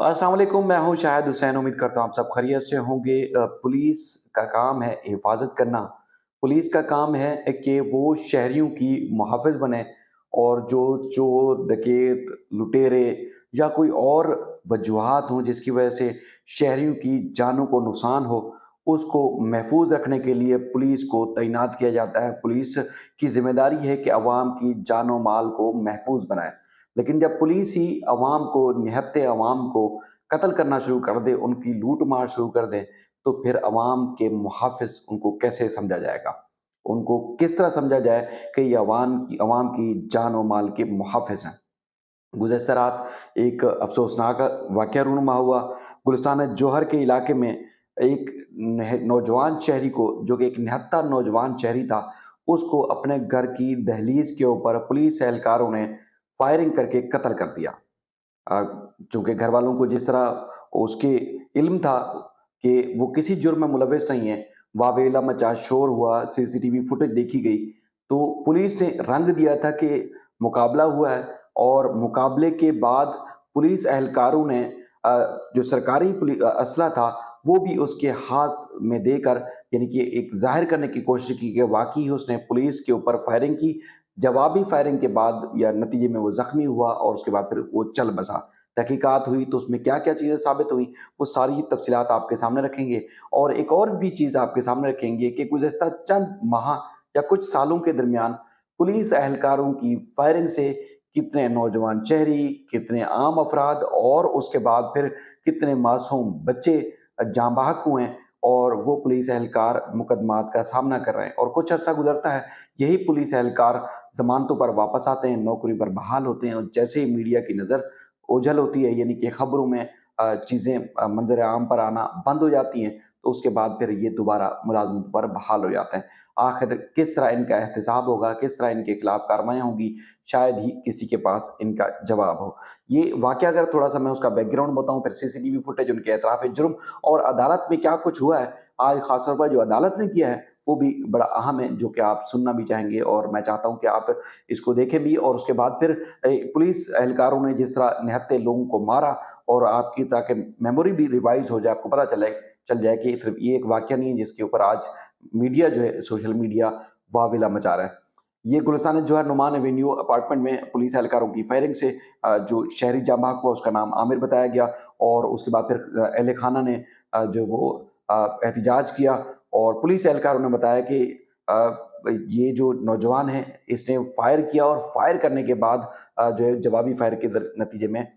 अस्सलाम वालेकुम, मैं हूँ शाहिद हुसैन। उम्मीद करता हूँ आप सब खैरियत से होंगे। पुलिस का काम है हिफाज़त करना। पुलिस का काम है कि वो शहरियों की मुहाफ़िज़ बने और जो चोर, डकैत, लुटेरे या कोई और वजूहात हों जिसकी वजह से शहरियों की जानों को नुकसान हो, उसको महफ़ूज़ रखने के लिए पुलिस को तैनात किया जाता है। पुलिस की ज़िम्मेदारी है कि अवाम की जान और माल को महफ़ूज़ बनाए। लेकिन जब पुलिस ही अवाम को, निहत्थे अवाम को कत्ल करना शुरू कर दे, उनकी लूट-मार शुरू कर दे, तो फिर अवाम के मुहाफ़िज़ उनको कैसे समझा जाएगा? उनको किस तरह समझा जाए कि ये अवाम की जान और माल के मुहाफ़िज़ हैं? गुज़श्ता रात एक अफ़सोसनाक वाक़या रूनुमा हुआ। गुलिस्तान जौहर के इलाके में एक नौजवान शहरी को, जो कि एक निहत्था नौजवान शहरी था, उसको अपने घर की दहलीज़ के ऊपर पुलिस एहलकारों ने फायरिंग करके कत्ल कर दिया। चूँकि घरवालों को जिस तरह उसके इल्म था कि वो किसी जुर्म में मुलव्वस नहीं है, वावेला मचा, शोर हुआ, सीसीटीवी फुटेज देखी गई, तो पुलिस ने रंग दिया था कि मुकाबला हुआ है और मुकाबले के बाद पुलिस एहलकारों ने जो सरकारी असला था, वो भी उसके हाथ में देकर, यानी कि एक ज़ाहिर करने की कोशिश की कि वाक़ई उसने पुलिस के ऊपर फायरिंग की। जवाबी फायरिंग के बाद या नतीजे में वो ज़ख्मी हुआ और उसके बाद फिर वो चल बसा। तहकीकात हुई तो उसमें क्या-क्या चीज़ें साबित हुई, वो सारी तफ़सीलात आपके सामने रखेंगे। और एक और भी चीज़ आपके सामने रखेंगे कि गुज़श्ता चंद माह या कुछ सालों के दरमियान पुलिस एहलकारों की फायरिंग से कितने नौजवान शहरी, कितने आम अफ़राद और उसके बाद फिर कितने मासूम बच्चे जाँ बहक हुए हैं और वो पुलिस एहलकार मुकदमात का सामना कर रहे हैं। और कुछ अरसा गुज़रता है, यही पुलिस एहलकार ज़मानतों पर वापस आते हैं, नौकरी पर बहाल होते हैं और जैसे ही मीडिया की नज़र ओझल होती है, यानी कि खबरों में चीज़ें मंज़र आम पर आना बंद हो जाती हैं, तो उसके बाद फिर ये दोबारा मुलाज़मत पर बहाल हो जाते हैं। आखिर किस तरह इनका एहतसाब होगा, किस तरह इनके खिलाफ कार्रवाइयाँ होंगी, शायद ही किसी के पास इनका जवाब हो। ये वाक़या अगर थोड़ा-सा मैं उसका बैकग्राउंड बताऊँ, फिर सीसीटीवी फुटेज, उनके एतराफ़ जुर्म और अदालत में क्या कुछ हुआ है, आज ख़ास तौर पर जो अदालत ने किया है, वो भी बड़ा अहम है, जो कि आप सुनना भी चाहेंगे और मैं चाहता हूँ कि आप इसको देखें भी। और उसके बाद फिर पुलिस एहलकारों ने जिस तरह निहत्थे लोगों को मारा और आपकी, ताकि मेमोरी भी रिवाइज़ हो जाए, आपको पता चल जाए कि सिर्फ़ ये एक वाक़या नहीं है जिसके ऊपर आज मीडिया जो है, सोशल मीडिया वाविला मचा रहा है। ये गुलिस्तान जौहर नुमान एवेन्यू अपार्टमेंट में पुलिस एहलकारों की फायरिंग से जो शहरी जाँ बहक हुआ, उसका नाम आमिर बताया गया और उसके बाद फिर अहले खाना ने जो वो एहतिजाज किया और पुलिस एहलकारों ने बताया कि ये जो नौजवान है, इसने फायर किया और फायर करने के बाद जो है जवाबी फायर के नतीजे में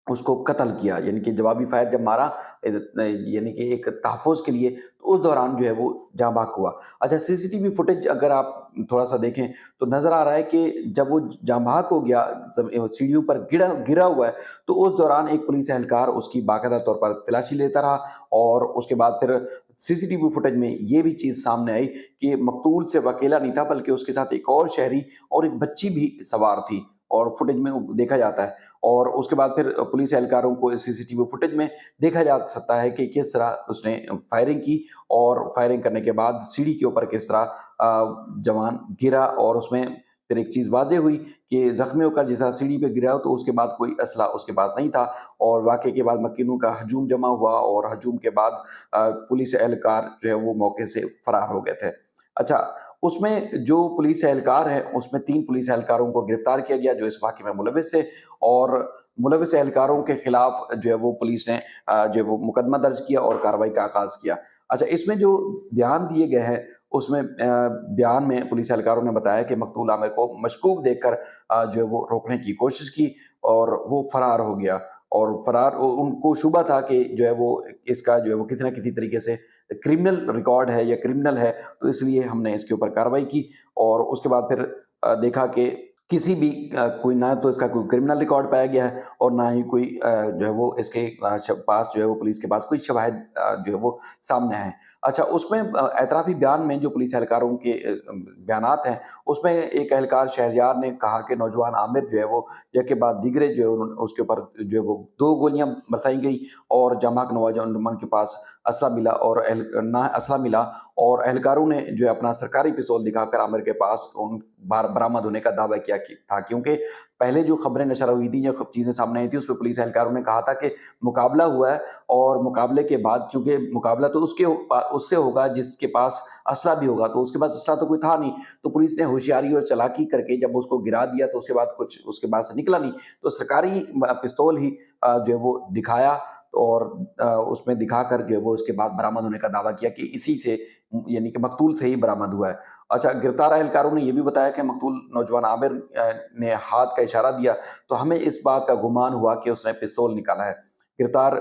उसको कत्ल किया। यानी कि जवाबी फायर जब मारा यानी कि एक तहफ़्फ़ुज़ के लिए, तो उस दौरान जो है वो जाँ बहक हुआ। अच्छा, सीसीटीवी फुटेज अगर आप थोड़ा-सा देखें तो नज़र आ रहा है कि जब वो जाँ बहक हो गया, सीढ़ियों पर गिरा हुआ है, तो उस दौरान एक पुलिस एहलकार उसकी बाकायदा तौर पर तलाशी लेता रहा और उसके बाद फिर सीसीटीवी फुटेज में ये भी चीज़ सामने आई कि मक़तूल सिर्फ़ अकेला नहीं था, बल्कि उसके साथ एक और शहरी और एक बच्ची भी सवार थी और फुटेज में वो देखा जाता है। और उसके बाद फिर पुलिस एहलकारों को इस सीसीटीवी फुटेज में देखा जा सकता है कि किस तरह उसने फायरिंग की और फायरिंग करने के बाद सीढ़ी के ऊपर किस तरह जवान गिरा और उसमें फिर एक चीज़ वाज़ेह हुई कि ज़ख्मी होकर जिस तरह सीढ़ी पे गिरा, तो उसके बाद कोई असला उसके पास नहीं था और वाक़ये के बाद मक्किनों का हजूम जमा हुआ और हजूम के बाद पुलिस एहलकार जो है वो मौके से फ़रार हो गए थे। अच्छा, उसमें जो पुलिस एहलकार हैं, उसमें 3 पुलिस एहलकारों को गिरफ्तार किया गया जो इस वाक़ये में मुलविस थे और मुलविस एहलकारों के खिलाफ जो है वो पुलिस ने जो है वो मुकदमा दर्ज किया और कार्रवाई का आगाज़ किया। अच्छा, इसमें जो बयान दिए गए हैं, उसमें बयान में पुलिस एहलकारों ने बताया कि मकतूल आमिर को मशकूक देखकर जो है वो रोकने की कोशिश की और वो फ़रार हो गया और उनको शुबा था कि जो है वो इसका जो है वो किसी न किसी तरीके से क्रिमिनल रिकॉर्ड है या क्रिमिनल है, तो इसलिए हमने इसके ऊपर कार्रवाई की और उसके बाद फिर देखा कि किसी भी कोई, ना तो इसका कोई क्रिमिनल रिकॉर्ड पाया गया है और ना ही कोई जो है वो इसके पास जो है वो पुलिस के पास कोई शवाहिद जो है वो सामने आए। अच्छा, उसमें एतराफ़ी बयान में जो पुलिस एहलकारों के बयानात हैं, उसमें एक एहलकार शहरयार ने कहा कि नौजवान आमिर जो है वो एक के बाद दीगरे जो है उसके ऊपर जो है वो 2 गोलियाँ बरसाई गई और जाँ-बहक नौजवान के पास असला मिला और एहलकारों ने जो है अपना सरकारी पिस्तौल दिखाकर आमिर के पास बरामद होने का दावा किया था, क्योंकि पहले जो खबरें नशर हुई थी, जो चीज़ें सामने आई थी, उसमें पुलिस एहलकारों ने कहा था कि मुकाबला हुआ है और मुकाबले के बाद चूँकि मुकाबला तो उससे होगा जिसके पास असला भी होगा, तो उसके पास असला तो कोई था नहीं, तो पुलिस ने होशियारी और चालाकी करके जब उसको गिरा दिया तो उसके बाद कुछ उसके पास से निकला नहीं, तो सरकारी पिस्तौल ही जो है वो दिखाया और उसमें दिखाकर जो है वो उसके बाद बरामद होने का दावा किया कि इसी से यानी कि मकतूल से ही बरामद हुआ है। अच्छा, गिरफ्तार एहलकारों ने ये भी बताया कि मकतूल नौजवान आमिर ने हाथ का इशारा दिया, तो हमें इस बात का गुमान हुआ कि उसने पिस्तौल निकाला है। गिरफ्तार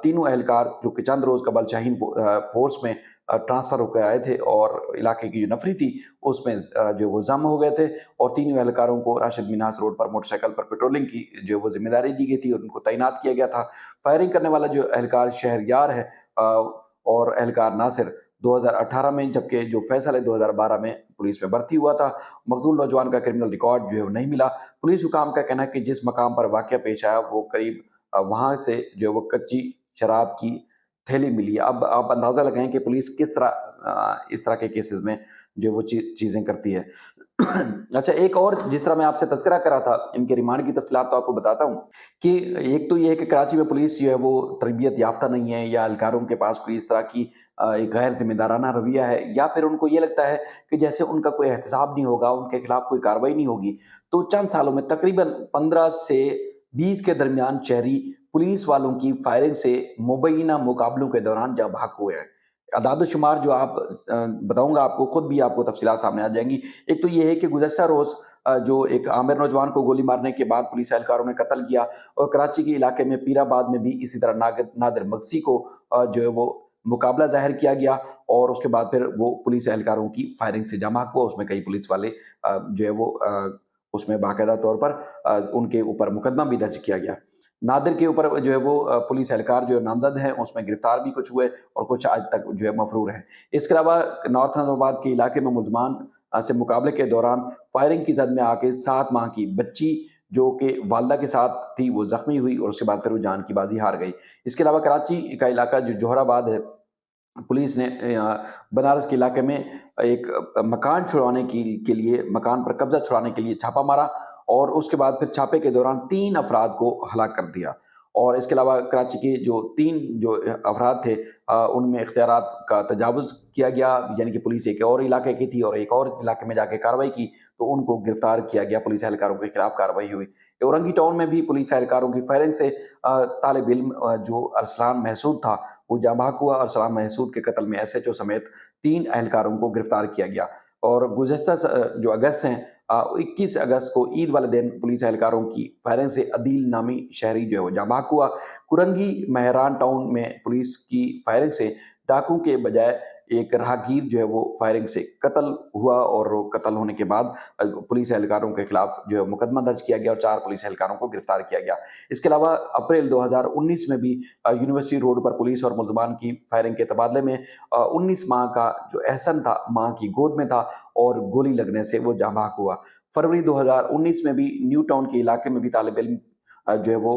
तीनों एहलकार जो कि चंद रोज़ कबल शाहीन फ़ोर्स में ट्रांसफ़र होकर आए थे और इलाके की जो नफ़री थी उसमें जो वो ज़म हो गए थे और तीनों एहलकारों को राशिद मिन्हास रोड पर मोटरसाइकिल पर पेट्रोलिंग की जो वो ज़िम्मेदारी दी गई थी और उनको तैनात किया गया था। फायरिंग करने वाला जो एहलकार शहरयार है और एहलकार नासिर 2018 में, जबकि जो फैसल है 2012 में पुलिस में भर्ती हुआ था। मकतूल नौजवान का क्रिमिनल रिकॉर्ड जो है वो नहीं मिला। पुलिस हुकाम का कहना है कि जिस मकाम पर वाक़या पेश आया वो करीब वहाँ से जो है वो कच्ची शराब की थैली मिली है। अब आप अंदाज़ा लगाएँ कि पुलिस किस तरह इस तरह के केसेज़ में जो वो चीज़ें करती है। अच्छा, एक और जिस तरह मैं आपसे तज़किरा कर रहा था, इनके रिमांड की तफ़सीलात तो आपको बताता हूँ कि एक तो ये है कि कराची में पुलिस जो है वो तरबियत याफ़्ता नहीं है या एहलकारों के पास कोई इस तरह की एक गैर ज़िम्मेदाराना रवैया है या फिर उनको ये लगता है कि जैसे उनका कोई एहतसाब नहीं होगा, उनके खिलाफ कोई कार्रवाई नहीं होगी। तो चंद सालों में तकरीबन 15 से 20 के दरमियान शहरी पुलिस वालों की फायरिंग से मुबैना मुकाबलों के दौरान जहाँ भाग हुए हैं। अदाद-ओ-शुमार जो आप बताऊँगा आपको, खुद भी आपको तफ़सीलात सामने आ जाएँगी। एक तो ये है कि गुज़श्ता रोज़ जो एक आमिर नौजवान को गोली मारने के बाद पुलिस एहलकारों ने कत्ल किया और कराची के इलाके में पीराबाद में भी इसी तरह नादिर मगसी को जो है वो मुकाबला ज़ाहिर किया गया और उसके बाद फिर वो पुलिस एहलकारों की फायरिंग से जमा हुआ। उसमें कई पुलिस वाले जो है वो उसमें बाकायदा तौर पर उनके ऊपर मुकदमा भी दर्ज किया गया। नादिर के ऊपर जो है वो पुलिस एहलकार जो नामज़द हैं, उसमें गिरफ्तार भी कुछ हुए और कुछ आज तक जो है मफ़रूर हैं। इसके अलावा नॉर्थ नाज़िमाबाद के इलाके में मुलज़मान से मुकाबले के दौरान फायरिंग की ज़द में आके 7 माह की बच्ची जो कि वालिदा के साथ थी, वो ज़ख्मी हुई और उसके बाद फिर वो जान की बाज़ी हार गई। इसके अलावा कराची का इलाका जो जोहराबाद है, पुलिस ने बनारस के इलाके में एक मकान छुड़वाने के लिए मकान पर कब्ज़ा छुड़ाने के लिए छापा मारा और उसके बाद फिर छापे के दौरान 3 अफ़राद को हलाक कर दिया। और इसके अलावा कराची के जो 3 जो अफ़राद थे उनमें इख्तियारात का तजावुज़ किया गया, यानी कि पुलिस एक और इलाके की थी और एक और इलाके में जाके कार्रवाई की, तो उनको गिरफ़्तार किया गया, पुलिस एहलकारों के खिलाफ कार्रवाई हुई। औरंगी टाउन में भी पुलिस एहलकारों की फायरिंग से तालिब इल्म जो अरसलान महसूद था, वो जाँ बहक हुआ और अरसलान महसूद के कत्ल में एसएचओ समेत 3 एहलकारों को गिरफ्तार किया गया। और गुज़श्ता जो अगस्त हैं 21 अगस्त को ईद वाले दिन पुलिस एहलकारों की फायरिंग से अदील नामी शहरी जो है वो जाँ बहक हुआ। कुरंगी मेहरान टाउन में पुलिस की फायरिंग से डाकू के बजाय एक राहगीर जो है वो फायरिंग से कत्ल हुआ और कत्ल होने के बाद पुलिस एहलकारों के खिलाफ जो है मुकदमा दर्ज किया गया और 4 पुलिस एहलकारों को गिरफ्तार किया गया। इसके अलावा अप्रैल 2019 में भी यूनिवर्सिटी रोड पर पुलिस और मुल्ज़मान की फायरिंग के तबादले में 19 माह का जो एहसन था, माँ की गोद में था और गोली लगने से वो जाँ बहक हुआ। फरवरी 2019 में भी न्यू टाउन के इलाके में भी तालिब इल्म जो है वो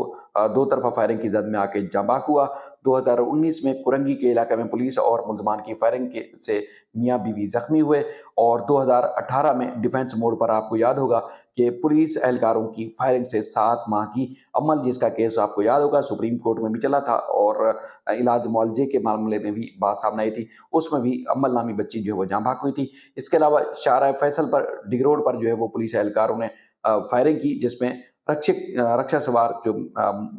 दो तरफ़ा फायरिंग की ज़द में आके जाँ बहक हुआ। 2019 में कुरंगी के इलाके में पुलिस और मुल्ज़मान की फायरिंग के से मियाँ-बीवी ज़ख्मी हुए और 2018 में डिफेंस मोड़ पर आपको याद होगा कि पुलिस एहलकारों की फायरिंग से 7 माह की अमल, जिसका केस आपको याद होगा सुप्रीम कोर्ट में भी चला था और इलाज मुआलजे के मामले में भी बात सामने आई थी। उसमें भी अम्मल नामी बच्ची जो है वो जाँ बहक हुई थी। इसके अलावा शाहराह फैसल पर डिग रोड पर जो है वो पुलिस एहलकारों ने फायरिंग की, जिसमें रक्षा सवार जो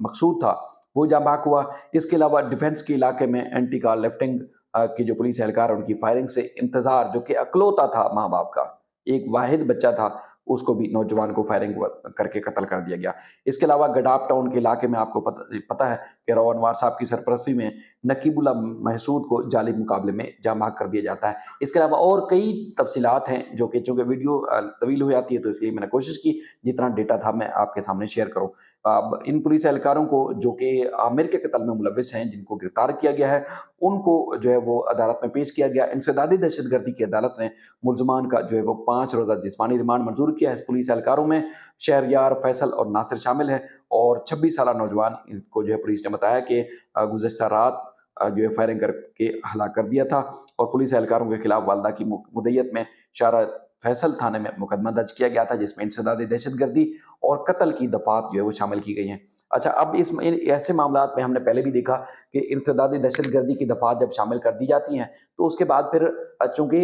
मकसूद था वो जाँ बहक हुआ। इसके अलावा डिफेंस के इलाके में एंटी कार लिफ्टिंग के जो पुलिस एहलकार हैं उनकी फायरिंग से इंतज़ार जो कि इकलौता था माँ-बाप का, एक वाहिद बच्चा था, उसको भी नौजवान को फायरिंग करके कत्ल कर दिया गया। इसके अलावा गडाफ टाउन के इलाके में आपको पता है कि रौ अनवार साहब की सरपरस्ती में नकीबुल्लाह महसूद को जाली मुकाबले में जाँ बहक कर दिया जाता है। इसके अलावा और कई तफ़सीलात हैं जो कि चूँकि वीडियो तवील हो जाती है, तो इसलिए मैंने कोशिश की जितना डेटा था मैं आपके सामने शेयर करूँ। अब इन पुलिस एहलकारों को जो कि आमिर के कत्ल में मुलव्विस हैं, जिनको गिरफ्तार किया गया है, उनको जो है वो अदालत में पेश किया गया। इंसदादी दहशतगर्दी की अदालत ने मुल्ज़मान का जो है वो 5 रोज़ा जिस्मानी रिमांड मंज़ूर किया है। इस पुलिस एहलकारों में शहरयार, फैसल और नासिर शामिल हैं और 26 साला नौजवान को जो है पुलिस ने बताया कि गुज़श्ता रात जो है फायरिंग करके हलाक कर दिया था और पुलिस एहलकारों के खिलाफ वालिदा की मुद्दत में शारा फैसल थाने में मुकदमा दर्ज किया गया था, जिसमें इंसदाद दहशतगर्दी और कत्ल की दफ़ात जो है वो शामिल की गई हैं। अच्छा, अब इस ऐसे मामलात में हमने पहले भी देखा कि इंसदाद दहशतगर्दी की दफ़ात जब शामिल कर दी जाती हैं, तो उसके बाद फिर चूँकि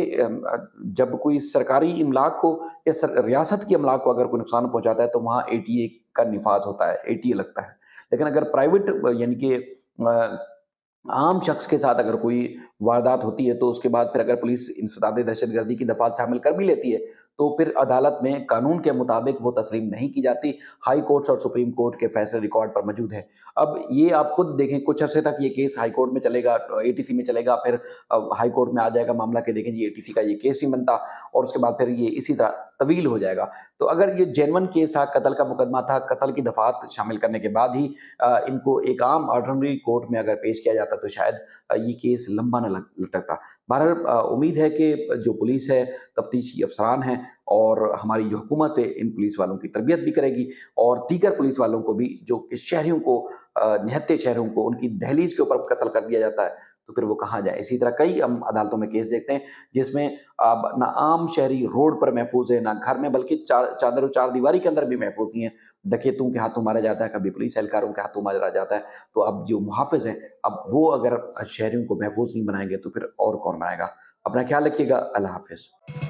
जब कोई सरकारी इमलाक को या रियासत की अमलाक को अगर कोई नुकसान पहुँचाता है, तो वहाँ एटीए का निफाज होता है, एटीए लगता है। लेकिन अगर प्राइवेट यानी कि आम शख्स के साथ अगर कोई वारदात होती है, तो उसके बाद फिर अगर पुलिस इंसदाद दहशतगर्दी की दफ़ात शामिल कर भी लेती है, तो फिर अदालत में कानून के मुताबिक वो तस्लीम नहीं की जाती। हाई कोर्ट्स और सुप्रीम कोर्ट के फैसले रिकॉर्ड पर मौजूद हैं। अब ये आप खुद देखें, कुछ अरसे तक ये केस हाई कोर्ट में चलेगा, एटीसी में चलेगा, फिर हाई कोर्ट में आ जाएगा मामला कि देखें जी एटीसी का ये केस नहीं बनता, और उसके बाद फिर ये इसी तरह तवील हो जाएगा। तो अगर ये जेन्युइन केस था, कत्ल का मुकदमा था, कत्ल की दफ़ात शामिल करने के बाद ही इनको एक आम ऑर्डिनरी कोर्ट में अगर पेश किया जाता, तो शायद ये केस लंबा ना लटकता। बहरहाल उम्मीद है कि जो पुलिस है, तफ्तीशी अफसरान हैं, और हमारी जो हुकूमत है, इन पुलिस वालों की तरबियत भी करेगी, और दीगर पुलिस वालों को भी जो कि शहरियों को निहत्थे शहरियों को उनकी दहलीज के ऊपर कत्ल कर दिया जाता है, तो फिर वो कहाँ जाए। इसी तरह कई हम अदालतों में केस देखते हैं, जिसमें अब ना आम शहरी रोड पर महफूज है, ना घर में, बल्कि चादर और चारदीवारी के अंदर भी महफूज नहीं है। डकैतों के हाथों मारा जाता है, कभी पुलिस एहलकारों के हाथों मारा जाता है। तो अब जो मुहाफ़िज़ हैं, अब वो अगर शहरियों को महफूज नहीं बनाएँगे, तो फिर और कौन बनाएगा? अपना ख़्याल रखिएगा। अल्लाह हाफ़िज़।